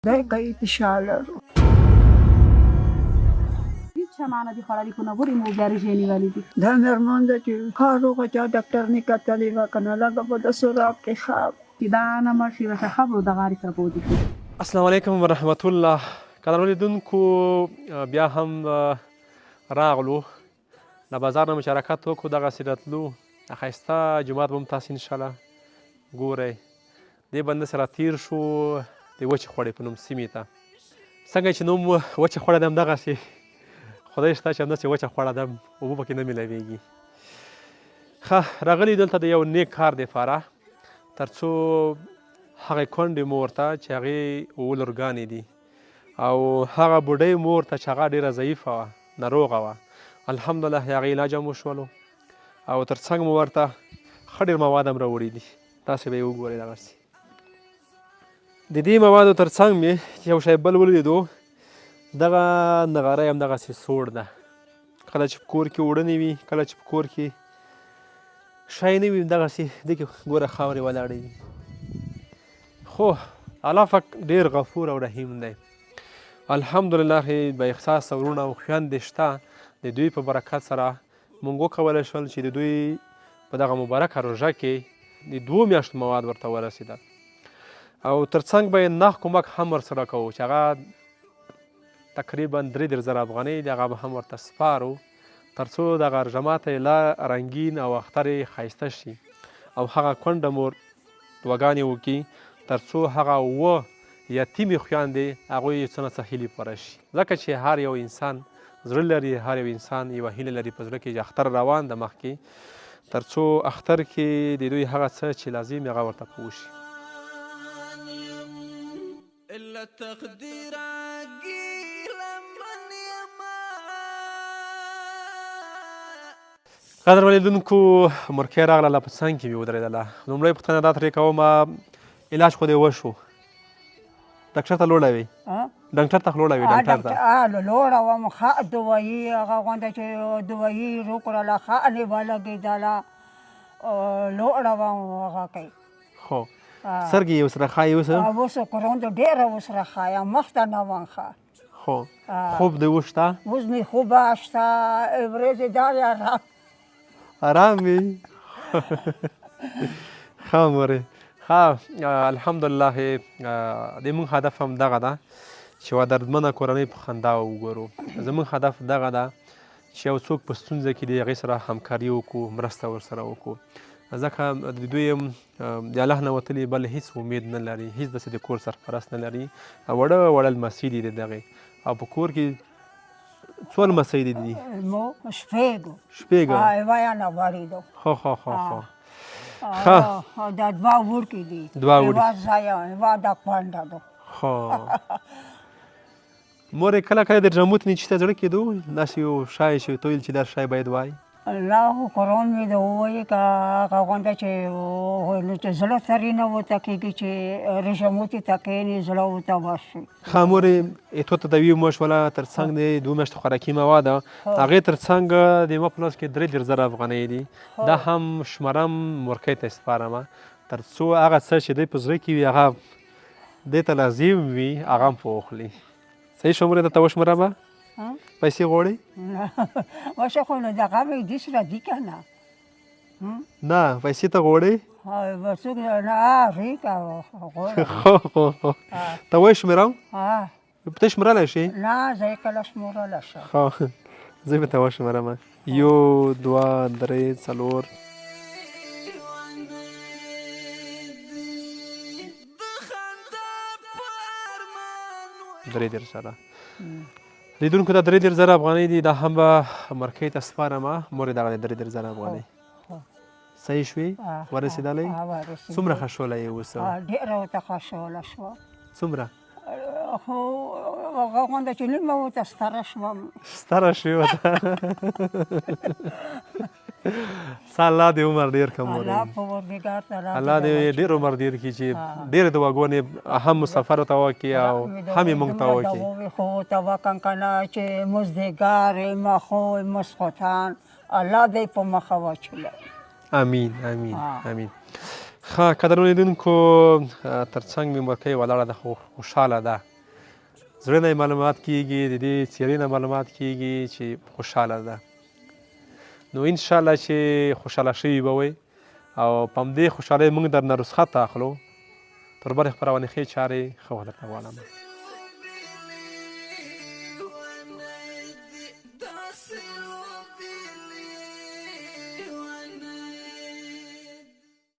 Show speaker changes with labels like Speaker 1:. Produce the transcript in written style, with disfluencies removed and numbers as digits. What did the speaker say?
Speaker 1: دی که فشار لرو.
Speaker 2: هیچ چمانه دی خورالی کنه بوری موگری جنی ولی دی.
Speaker 1: دا مېرمن ده چې کار وکړه چا ډاکټر نه کتلی وه که نه لږه به د سراب کې خواب
Speaker 2: چې دا نه مړ شي ورته خبرو د غارې سره بودي.
Speaker 3: السلام علیکم ورحمت الله. قدر لیدونکو بیا هم راغلو د بازار نه مو چې حرکت وکړو دغسې راتلو ښایسته جومات به هم تاسې انشاءالله ګورئ. دې بنده سره تیر شو د وچې خوړې په نوم سیمې ته. څنګه چې نوم وچې خوړه ده همدغسې خدای شته چې همداسې وچه خوړه ده اوبه پکې نه میلاویږي. ښه راغلي دلته د یو نیک کار دپاره تر څو هغې کونډې مور ته چې هغې اووه لورګانې دي او هغه بوډۍ مور ته چې هغه ډېره ضعیفه وه ناروغه وه الحمدلله د هغې علاج هم وشولو او تر څنګ مو ورته ښه ډېر مواد هم راوړي دي. تاسې به یې وګورئ دغسې. د دې موادو تر څنګ مې یو شی بل ولیدو. دغه نغری همدغسې سوړ ده. کله چې په کور کې اوړه نه وي کله چې په کور کې شی نه وي دغسې دې کې ګوره خاورې ولاړې دي. خو الله پاک ډېر غفور او رحیم دی. الحمدلله به احساس وروڼه او خویندې شته د دوی په برکت سره موږ وکولی شول چې د دوی په دغه مبارکه روژه کې د 2 میاشتو مواد ورته ورسېدل او تر څنګ به یې نغ کومک هم ورسره کوو چې هغه تقریبا 3,000 افغانۍ د هغه به هم ورته سپارو تر څو دغه رژمات یې لا رنګین او اختر یې ښایسته شي او هغه کونډه مور دعاګانې وکړي تر څو هغه 7 یتیمې خویندې هغوی یې څه نه څه هیلې پوره شي. ځکه چې هر یو انسان زړه لري هر یو انسان یوه هیله لري په زړه کې چې اختر روان ده مخکې تر څو اختر کې د دوی هغه څه چې لازم هغه ورته په وشي. قدر ولیدونکو مرکۍ راغله په څنګ کې مې ودرېدله. لومړۍ پوښتنه دا ترې کوم علاج خو دې وشو ډاکټر ته لوړه وې ډاکټر ته لوړه وې ډاکټر ته
Speaker 1: لوړه وم ښه دوایي هغه غونډه چې دوایي وکړله ښه نیوه لګېدله لوړه وم هغه کوي.
Speaker 3: خو سترګې یې ورسره ښایي اوس
Speaker 1: اوس کروندو ډېره ورسره ښایم مخته نه وم ښه.
Speaker 3: خو خوب دې وشته
Speaker 1: اوس مې خوبه شته ورځې دارې
Speaker 3: آرام وي. ښه مورې ښه الحمدلله د موږ هدف هم دغه ده چې یوه دردمنه کورنۍ په خندا وګورو. زموږ هدف دغه ده چې یو څوک په ستونزه کې د هغې سره همکاري وکړو مرسته ورسره وکړو ځکه د دوی د الله نه وتلي بل هیڅ امید نه لري هیڅ داسې د کور سرپرست نه لري وړه وړه لمسۍ دي د دغې او په کور کې څو لمسۍ دي دي شپږ
Speaker 1: یوه یې نه غوړېدو
Speaker 3: خو خو خو خو
Speaker 1: دا 2 وړکي دي یوه ځایه یوه د کونډه ده.
Speaker 3: خو مورې کله کله د ډرموت نه چې ته زړه کېدو داسې یو شی چې ته ویل چې دا شی باید وایي
Speaker 1: الله خو قرآن مې د ووایي که هغه غونډه چې زړه سرې نه ورته کېږي چې رژموتې ته کښېني زړه ورته ورشي.
Speaker 3: ښه مورې ایتو ته د ویو مه شوله تر څنګ د 2 میاشتو خوراکي مواد هغې تر څنګ د ما په لاس کې 3,000 افغانۍ دي دا هم شمرم مورکۍ ته یې سپارمه تر څو هغه څه چې دی په زړه کې وي هغه دې ته لازم وي هغه هم په وخلي. صحیح شو مورې درته وشمرمه پیسې غواړې
Speaker 1: واشه خو نو دغه مې دې سره دي که نه
Speaker 3: نه پیسې ته غواړې
Speaker 1: څوک نه ریکه
Speaker 3: خو ته وشمېرم ته شمېرلی شې
Speaker 1: نه زه یې کله شمېرلی شم
Speaker 3: زه به ته وشمېرمه 1 2 3 4 3,000 سره لیدونکو دا 3,000 افغانۍ دي دا هم به مرکۍ ته سپارمه مورې دغه 3,000 افغانۍ صحیح شوې ورسېدلی څومره خوشحاله یې اوس
Speaker 1: ډېره ورته خوشحاله شوه
Speaker 3: څومره
Speaker 1: خو هغه غونډه چې نیمه ورته ستره شوم
Speaker 3: ستره شوې ورته الله دې عمر ډېر کړه مورې الله دې ډېر عمر ډېر کړي چې ډېرې دعاګانې هم مسافر ته وکړي او هم یې موږ ته وکړي
Speaker 1: خو ته وکړم که نه چې مزدګار مخو مسخوتان الله دې په مخه واچولی.
Speaker 3: امین امین امین. ښه قدرمنو لیدونکو تر څنګ مې مرکۍ ولاړه ده خو خوشحاله ده زړه نه معلومات کیږي، د دې څیرې نه معلومات کیږي چې خوشحاله ده. نو انشاءالله چې خوشحاله شوي به وئ او په همدې خوشحالۍ موږ درنه رخصت اخلو. تر بلې خپرونې ښې چارې ښه وخت درته غواړم.